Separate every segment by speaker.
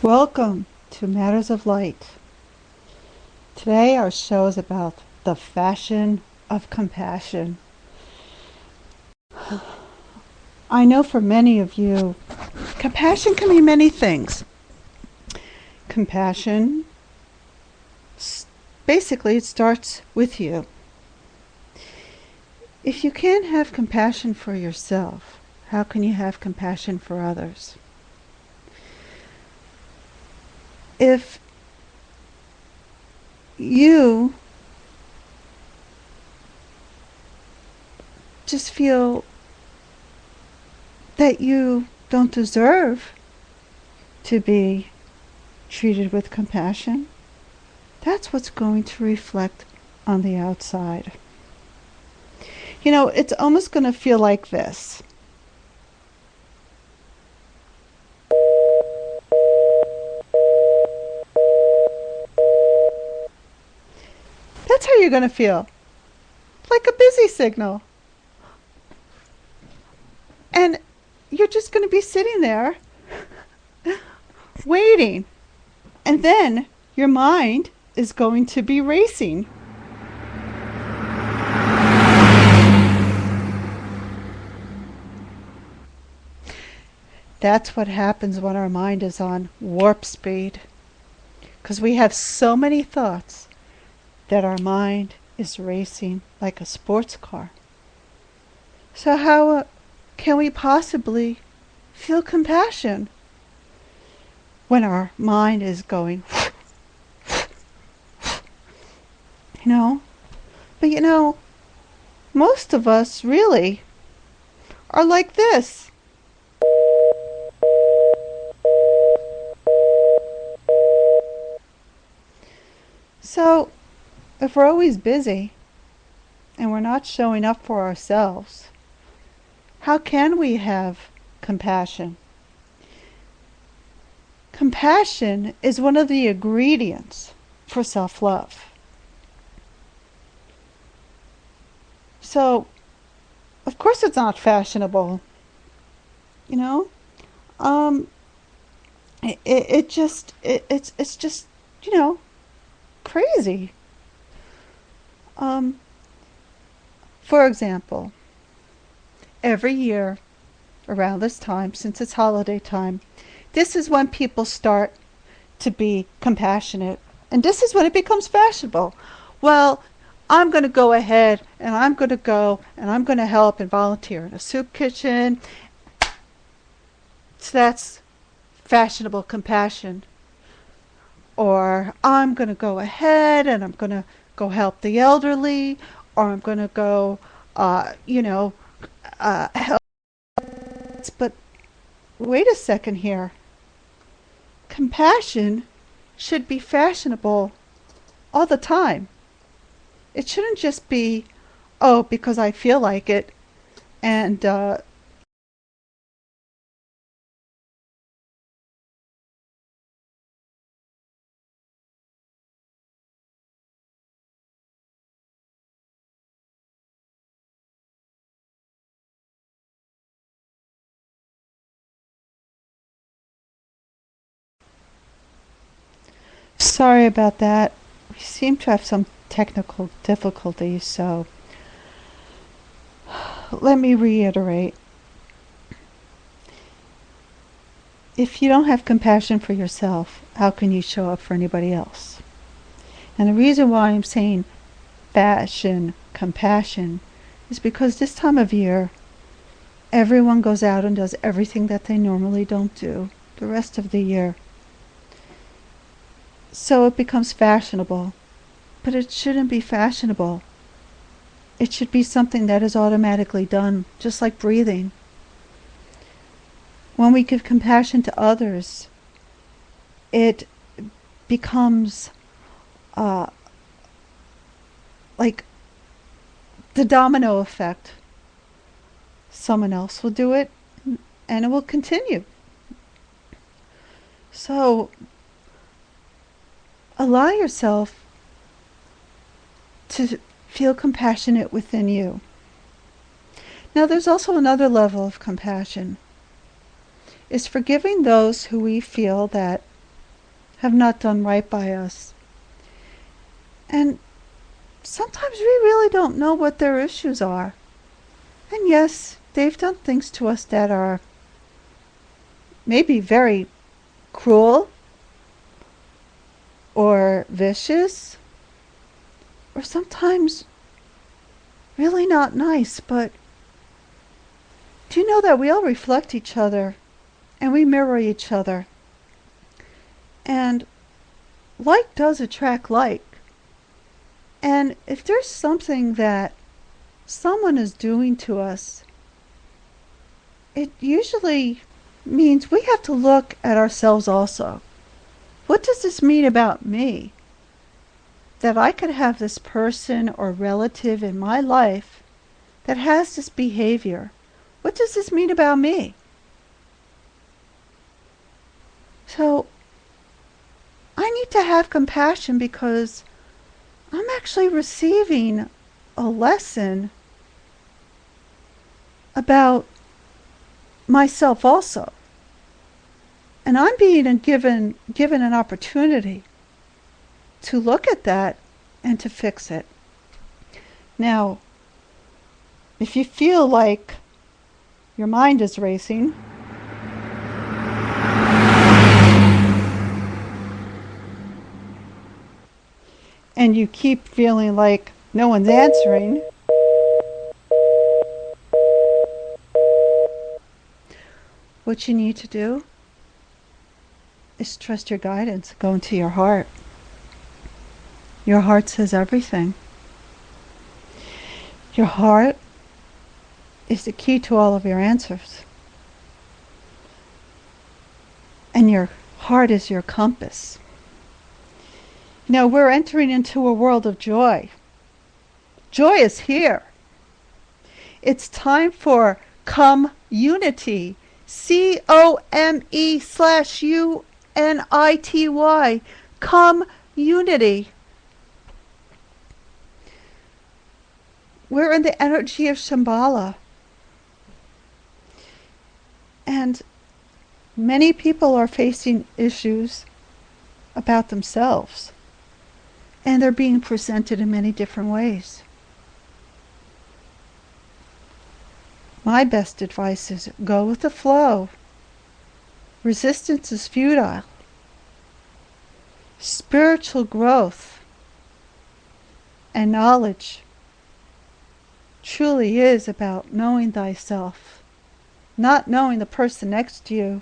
Speaker 1: Welcome to Matters of Light. Today our show is about the fashion of compassion. I know for many of you, compassion can be many things. Compassion, basically it starts with you. If you can't have compassion for yourself, how can you have compassion for others? If you just feel that you don't deserve to be treated with compassion, that's what's going to reflect on the outside. You know, it's almost going to feel like this. That's how you're going to feel. Like a busy signal. And you're just going to be sitting there waiting. And then your mind is going to be racing. That's what happens when our mind is on warp speed. Because we have so many thoughts that our mind is racing like a sports car. So how can we possibly feel compassion when our mind is going, But most of us really are like this. So if we're always busy and we're not showing up for ourselves, how can we have compassion? Compassion is one of the ingredients for self-love. So, of course it's not fashionable, it's just, crazy. For example, every year around this time, since it's holiday time, this is when people start to be compassionate. And this is when it becomes fashionable. Well, I'm going to go ahead and I'm going to help and volunteer in a soup kitchen. So that's fashionable compassion. Or I'm going to go ahead and I'm going to go help the elderly. Or I'm going to go, help. But wait a second here. Compassion should be fashionable all the time. It shouldn't just be, because I feel like it, and sorry about that. We seem to have some technical difficulties, so let me reiterate. If you don't have compassion for yourself, how can you show up for anybody else? And the reason why I'm saying compassion, is because this time of year, everyone goes out and does everything that they normally don't do the rest of the year. So it becomes fashionable. But it shouldn't be fashionable. It should be something that is automatically done, just like breathing. When we give compassion to others, it becomes like the domino effect. Someone else will do it, and it will continue. So allow yourself to feel compassionate within you. Now there's also another level of compassion. Is forgiving those who we feel that have not done right by us. And sometimes we really don't know what their issues are. And yes, they've done things to us that are maybe very cruel or vicious or sometimes really not nice, but do you know that we all reflect each other and we mirror each other? And like does attract like. And if there's something that someone is doing to us, it usually means we have to look at ourselves also. What does this mean about me? That I could have this person or relative in my life that has this behavior. What does this mean about me? So I need to have compassion because I'm actually receiving a lesson about myself also. And I'm being given an opportunity to look at that and to fix it. Now, if you feel like your mind is racing, and you keep feeling like no one's answering, what you need to do is trust your guidance. Go into your heart. Your heart says everything. Your heart is the key to all of your answers. And your heart is your compass. Now we're entering into a world of joy. Joy is here. It's time for community. COME/UNITY. Community. We're in the energy of Shambhala. And many people are facing issues about themselves. And they're being presented in many different ways. My best advice is go with the flow. Resistance is futile. Spiritual growth and knowledge truly is about knowing thyself, not knowing the person next to you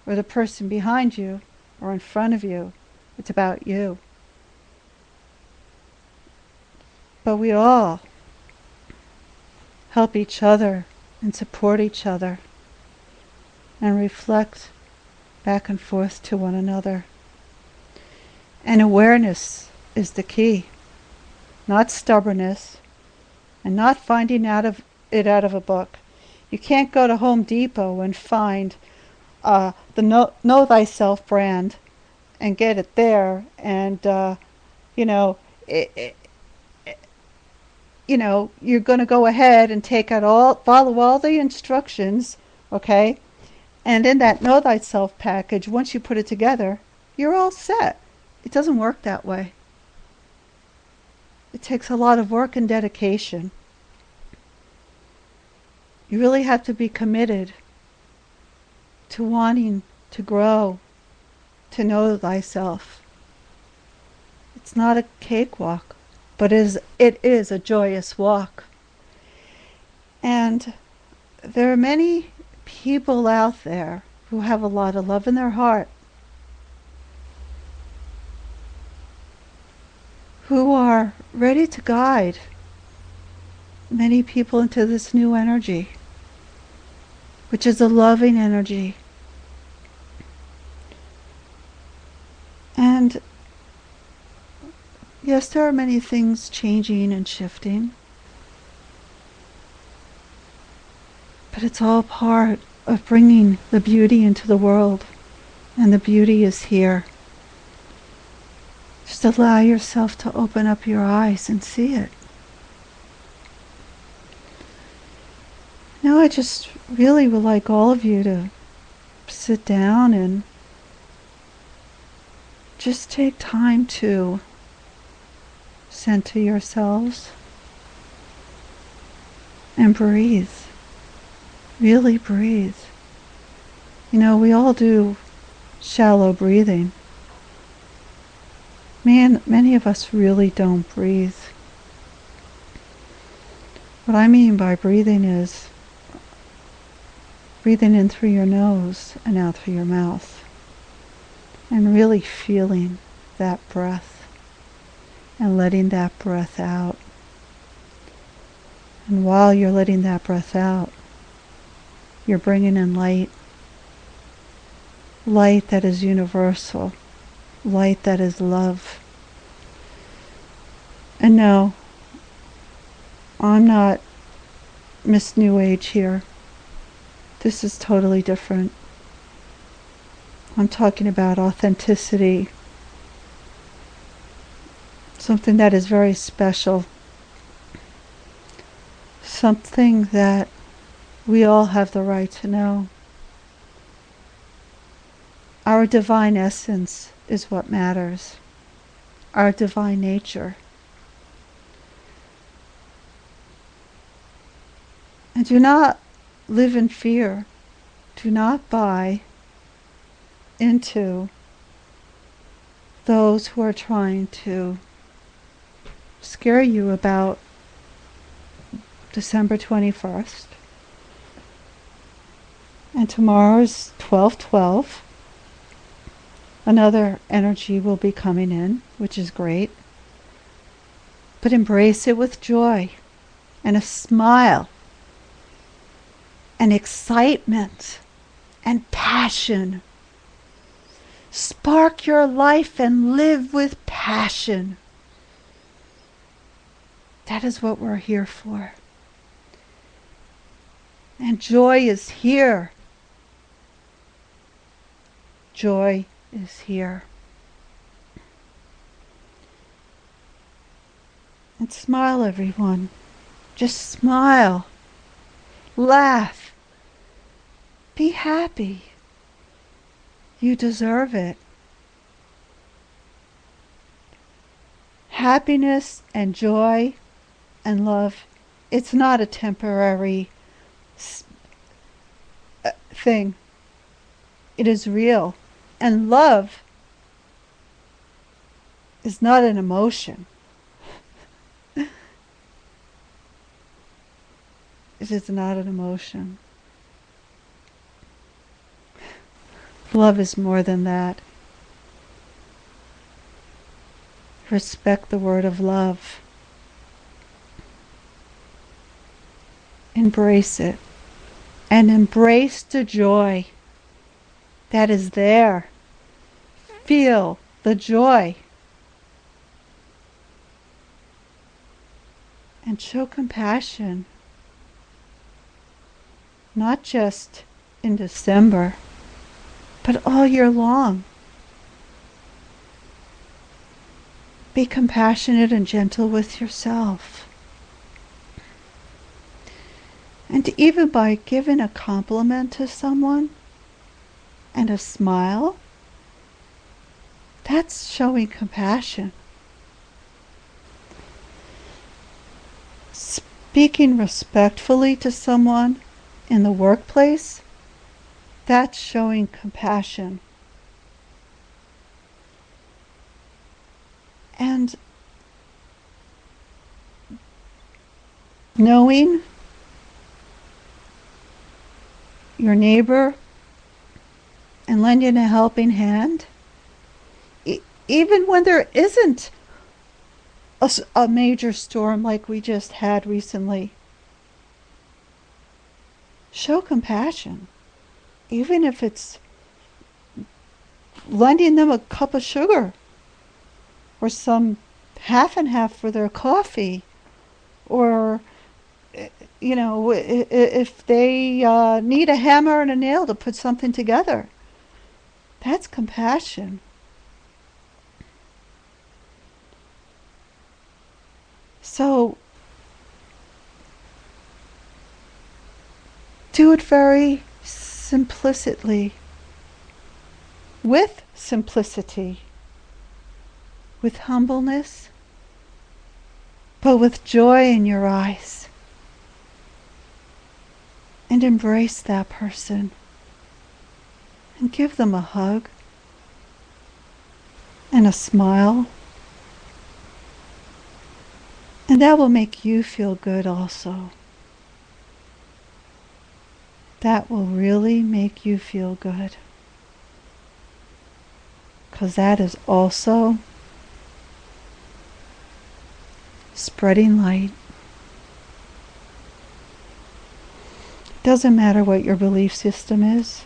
Speaker 1: or the person behind you or in front of you. It's about you. But we all help each other and support each other and reflect back and forth to one another. And awareness is the key, not stubbornness and not finding out of a book. You can't go to Home Depot and find the Know Thyself brand and get it there and you're going to go ahead and follow all the instructions, okay? And in that Know Thyself package, once you put it together, you're all set. It doesn't work that way. It takes a lot of work and dedication. You really have to be committed to wanting to grow, to know thyself. It's not a cakewalk, but it is a joyous walk. And there are many people out there who have a lot of love in their heart, who are ready to guide many people into this new energy, which is a loving energy. And yes, there are many things changing and shifting, but it's all part of bringing the beauty into the world, and the beauty is here. Just allow yourself to open up your eyes and see it. Now I just really would like all of you to sit down and just take time to center yourselves and breathe. Really breathe. You know, we all do shallow breathing. Many of us really don't breathe. What I mean by breathing is breathing in through your nose and out through your mouth, and really feeling that breath and letting that breath out. And while you're letting that breath out, you're bringing in light. Light that is universal. Light that is love. And no, I'm not Miss New Age here. This is totally different. I'm talking about authenticity. Something that is very special. Something that we all have the right to know. Our divine essence is what matters. Our divine nature. And do not live in fear. Do not buy into those who are trying to scare you about December 21st. And tomorrow's 12/12. Another energy will be coming in, which is great. But embrace it with joy and a smile and excitement and passion. Spark your life and live with passion. That is what we're here for. And joy is here. Joy is here. And smile, everyone. Just smile. Laugh. Be happy. You deserve it. Happiness and joy and love, it's not a temporary thing. It is real. And love is not an emotion. It is not an emotion. Love is more than that. Respect the word of love. Embrace it. And embrace the joy that is there. Feel the joy. And show compassion. Not just in December, but all year long. Be compassionate and gentle with yourself. And even by giving a compliment to someone and a smile, that's showing compassion. Speaking respectfully to someone in the workplace, that's showing compassion. And knowing your neighbor and lending a helping hand, even when there isn't a major storm like we just had recently. Show compassion, even if it's lending them a cup of sugar or some half and half for their coffee, or if they need a hammer and a nail to put something together. That's compassion. So do it very simplicity, with simplicity, with humbleness, but with joy in your eyes. And embrace that person. And give them a hug. And a smile. And that will make you feel good also. That will really make you feel good. Because that is also spreading light. Doesn't matter what your belief system is.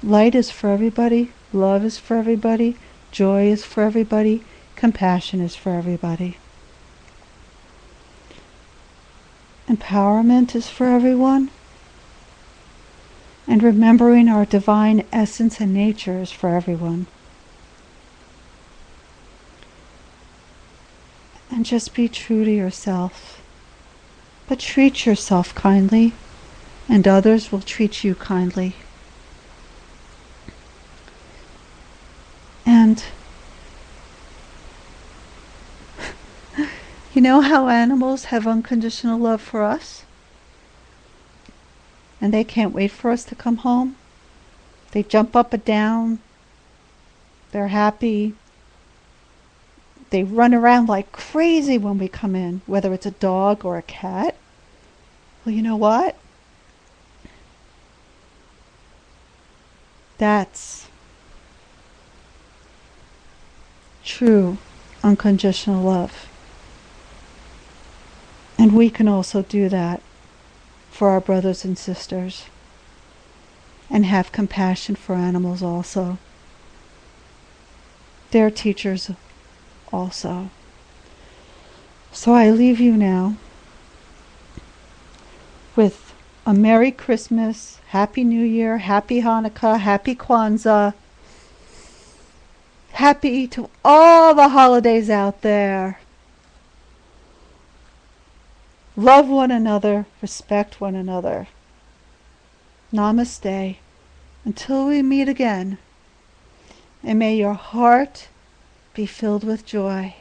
Speaker 1: Light is for everybody. Love is for everybody. Joy is for everybody. Compassion is for everybody. Empowerment is for everyone. And remembering our divine essence and nature is for everyone. And just be true to yourself. But treat yourself kindly, and others will treat you kindly. And you know how animals have unconditional love for us? And they can't wait for us to come home. They jump up and down. They're happy. They run around like crazy when we come in, whether it's a dog or a cat. Well, you know what? That's true unconditional love. And we can also do that for our brothers and sisters. And have compassion for animals also. They're teachers also. So I leave you now with a Merry Christmas, Happy New Year, Happy Hanukkah, Happy Kwanzaa. Happy to all the holidays out there. Love one another, respect one another. Namaste. Until we meet again. And may your heart be filled with joy.